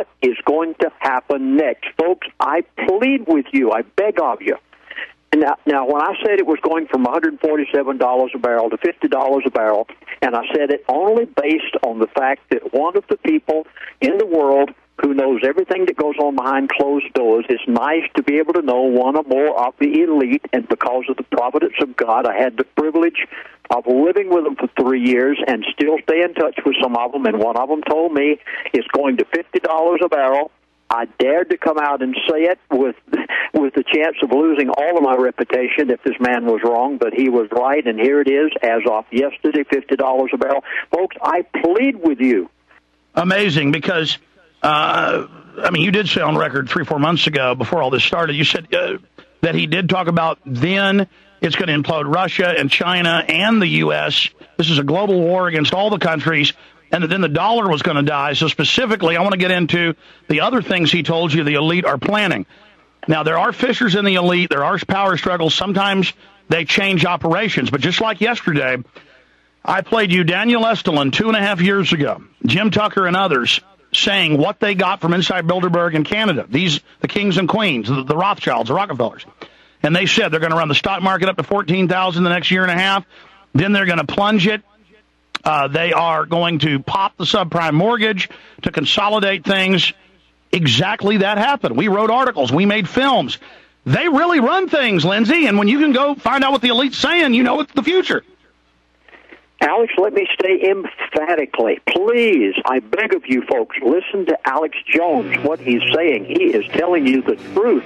what is going to happen next. Folks, I plead with you. I beg of you. Now, when I said it was going from $147 a barrel to $50 a barrel, and I said it only based on the fact that one of the people in the world who knows everything that goes on behind closed doors, it's nice to be able to know one or more of the elite, and because of the providence of God, I had the privilege of living with them for 3 years and still stay in touch with some of them, and one of them told me it's going to $50 a barrel. I dared to come out and say it with the chance of losing all of my reputation if this man was wrong, but he was right, and here it is, as of yesterday, $50 a barrel. Folks, I plead with you. Amazing, because, you did say on record 3-4 months ago, before all this started, you said that he did talk about then it's going to implode Russia and China and the U.S. This is a global war against all the countries, and then the dollar was going to die. So specifically, I want to get into the other things he told you the elite are planning. Now, there are fissures in the elite. There are power struggles. Sometimes they change operations. But just like yesterday, I played you Daniel Estelin 2.5 years ago, Jim Tucker and others saying what they got from inside Bilderberg in Canada. The kings and queens, the Rothschilds, the Rockefellers. And they said they're going to run the stock market up to 14,000 the next year and a half. Then they're going to plunge it. They are going to pop the subprime mortgage to consolidate things. Exactly that happened. We wrote articles. We made films. They really run things, Lindsey, and when you can go find out what the elite's saying, you know it's the future. Alex, let me say emphatically, please, I beg of you folks, listen to Alex Jones, what he's saying. He is telling you the truth.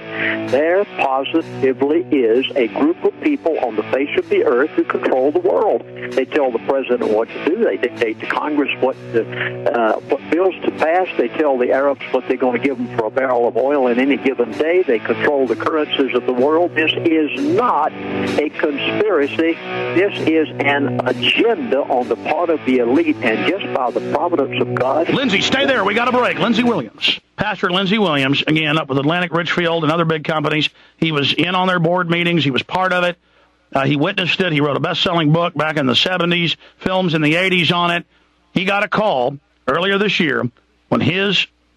There positively is a group of people on the face of the earth who control the world. They tell the president what to do. They dictate to Congress what bills to pass. They tell the Arabs what they're going to give them for a barrel of oil in any given day. They control the currencies of the world. This is not a conspiracy. This is an agenda on the part of the elite, and just by the providence of God. Lindsey, stay there. We got a break. Lindsey Williams. Pastor Lindsey Williams, again, up with Atlantic Richfield and other big companies. He was in on their board meetings. He was part of it. He witnessed it. He wrote a best-selling book back in the 70s, films in the 80s on it. He got a call earlier this year when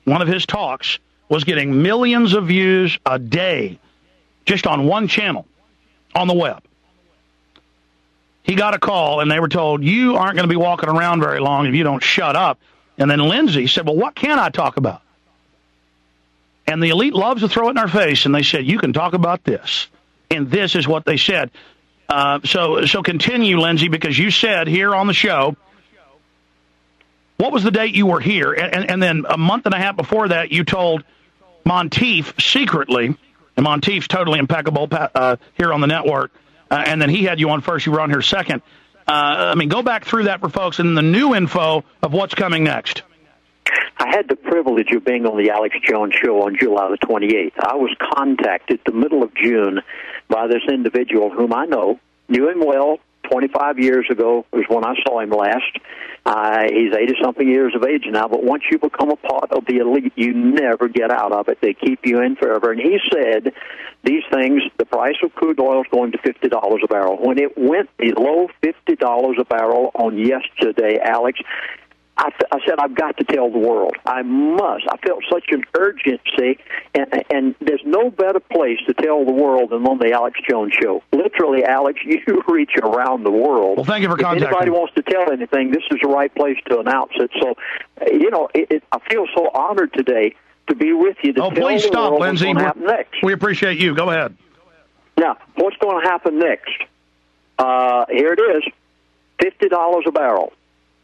one of his talks was getting millions of views a day just on one channel on the web. He got a call, and they were told, you aren't going to be walking around very long if you don't shut up. And then Lindsey said, well, what can I talk about? And the elite loves to throw it in our face, and they said, you can talk about this. And this is what they said. So continue, Lindsey, because you said here on the show, what was the date you were here? And then a month and a half before that, you told Monteith secretly, and Monteith's totally impeccable here on the network, and then he had you on first. You were on here second. Go back through that for folks and the new info of what's coming next. I had the privilege of being on the Alex Jones Show on July the 28th. I was contacted the middle of June by this individual whom I knew him well. 25 years ago was when I saw him last. He's 80-something years of age now, but once you become a part of the elite, you never get out of it. They keep you in forever. And he said these things, the price of crude oil is going to $50 a barrel. When it went below $50 a barrel on yesterday, Alex, I said, I've got to tell the world. I must. I felt such an urgency, and there's no better place to tell the world than on the Alex Jones Show. Literally, Alex, you reach around the world. Well, thank you for contacting. If anybody wants to tell anything, this is the right place to announce it. So, I feel so honored today to be with you to tell please the stop, world Lindsey. what's going to happen next. We appreciate you. Go ahead. Now, what's going to happen next? Here it is, $50 a barrel.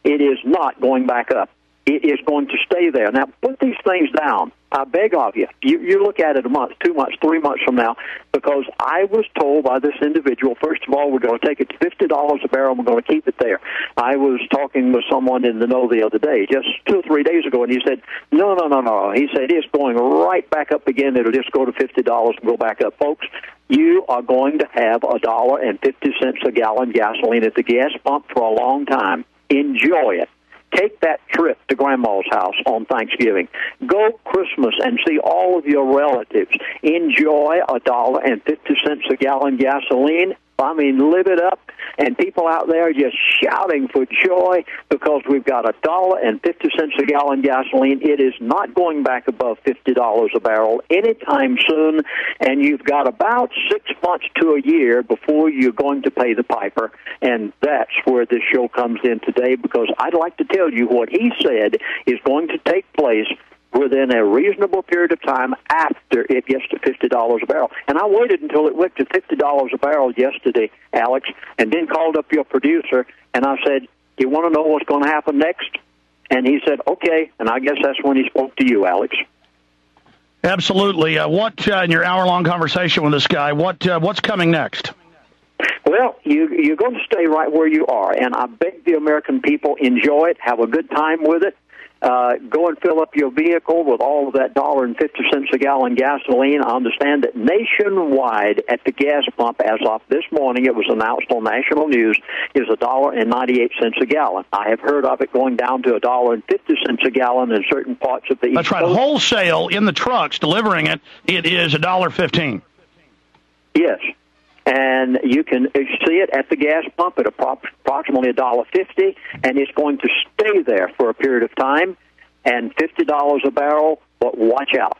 It is not going back up. It is going to stay there. Now, put these things down. I beg of you. You look at it a month, 2 months, 3 months from now, because I was told by this individual, first of all, we're going to take it to $50 a barrel and we're going to keep it there. I was talking with someone in the know the other day, just 2 or 3 days ago, and he said, no. He said, it's going right back up again. It'll just go to $50 and go back up. Folks, you are going to have $1.50 a gallon gasoline at the gas pump for a long time. Enjoy it. Take that trip to Grandma's house on Thanksgiving. Go Christmas and see all of your relatives. Enjoy $1.50 a gallon gasoline. I mean, live it up. And people out there just shouting for joy because we've got $1.50 a gallon gasoline. It is not going back above $50 a barrel anytime soon. And you've got about 6 months to a year before you're going to pay the piper. And that's where this show comes in today, because I'd like to tell you what he said is going to take place within a reasonable period of time after it gets to $50 a barrel. And I waited until it went to $50 a barrel yesterday, Alex, and then called up your producer, and I said, you want to know what's going to happen next? And he said, okay, and I guess that's when he spoke to you, Alex. Absolutely. In your hour-long conversation with this guy, what's coming next? Well, you're going to stay right where you are, and I beg the American people, enjoy it, have a good time with it. Go and fill up your vehicle with all of that $1.50 a gallon gasoline. I understand that nationwide at the gas pump, as of this morning, it was announced on national news, is $1.98 a gallon. I have heard of it going down to $1.50 a gallon in certain parts of the East Coast. That's right. Wholesale in the trucks delivering it, it is $1.15. Yes. And you can see it at the gas pump at approximately $1.50, and it's going to stay there for a period of time, and $50 a barrel, but watch out.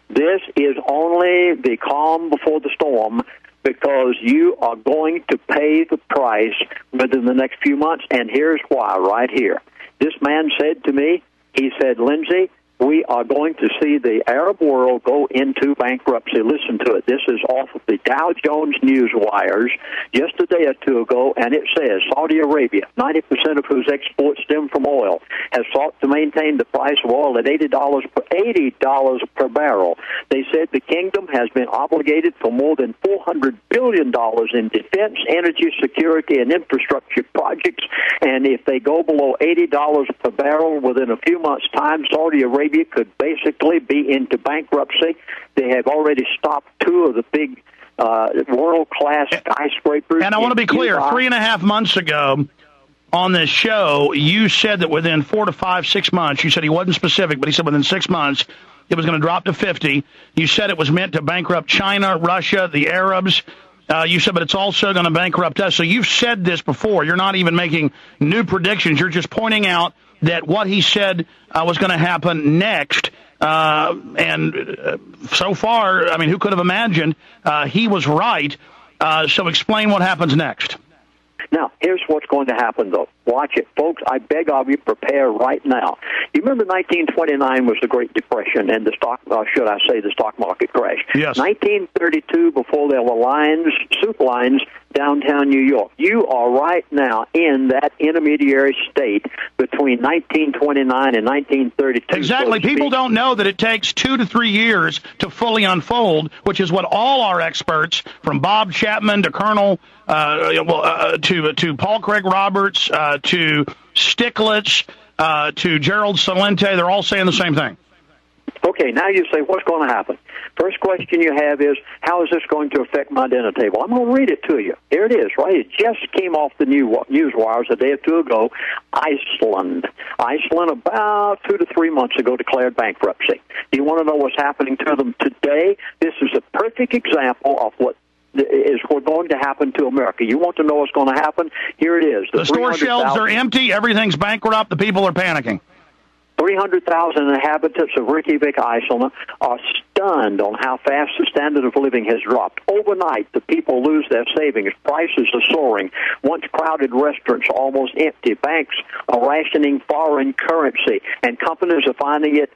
This is only the calm before the storm, because you are going to pay the price within the next few months, and here's why right here. This man said to me, he said, Lindsey, we are going to see the Arab world go into bankruptcy. Listen to it. This is off of the Dow Jones news wires just a day or two ago, and it says Saudi Arabia, 90% of whose exports stem from oil, has sought to maintain the price of oil at $80 per barrel. They said the kingdom has been obligated for more than $400 billion in defense, energy, security, and infrastructure projects, and if they go below $80 per barrel within a few months' time, Saudi Arabia could basically be into bankruptcy. They have already stopped two of the big world-class skyscrapers. And I want to be clear, 3.5 months ago on this show, you said that within 4 to 5, 6 months, you said he wasn't specific, but he said within 6 months, it was going to drop to 50. You said it was meant to bankrupt China, Russia, the Arabs. You said, but it's also going to bankrupt us. So you've said this before. You're not even making new predictions. You're just pointing out that what he said was going to happen next. And so far, I mean, who could have imagined he was right? So explain what happens next. Now, here's what's going to happen, though. Watch it. Folks, I beg of you, prepare right now. You remember 1929 was the Great Depression and the stock market crash? Yes. 1932, before there were soup lines, downtown New York. You are right now in that intermediary state between 1929 and 1932. Exactly. People don't know that it takes 2 to 3 years to fully unfold, which is what all our experts, from Bob Chapman to Colonel, to Paul Craig Roberts, to Stiglitz, to Gerald Celente, they're all saying the same thing. Okay, now you say, what's going to happen? First question you have is, how is this going to affect my dinner table? I'm going to read it to you. Here it is, right? It just came off the news wires a day or two ago. Iceland, about 2 to 3 months ago, declared bankruptcy. Do you want to know what's happening to them today? This is a perfect example of what is going to happen to America. You want to know what's going to happen? Here it is. The store shelves are empty. Everything's bankrupt. The people are panicking. 300,000 inhabitants of Reykjavik, Iceland, are stunned on how fast the standard of living has dropped. Overnight, the people lose their savings. Prices are soaring. Once crowded restaurants are almost empty. Banks are rationing foreign currency, and companies are finding it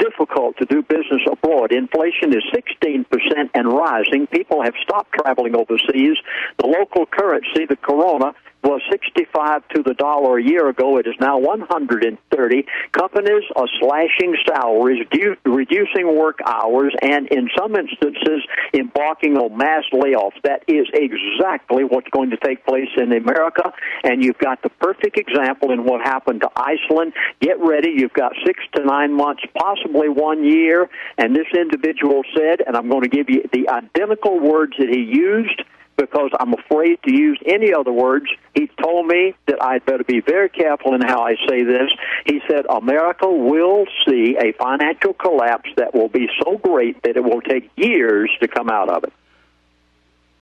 difficult to do business abroad. Inflation is 16% and rising. People have stopped traveling overseas. The local currency, the krona, was 65 to the dollar a year ago. It is now 130. Companies are slashing salaries, reducing work hours, and in some instances embarking on mass layoffs. That is exactly what's going to take place in America, and you've got the perfect example in what happened to Iceland. Get ready. You've got 6 to 9 months, possibly 1 year, and this individual said, and I'm going to give you the identical words that he used, because I'm afraid to use any other words. He told me that I'd better be very careful in how I say this. He said, America will see a financial collapse that will be so great that it will take years to come out of it.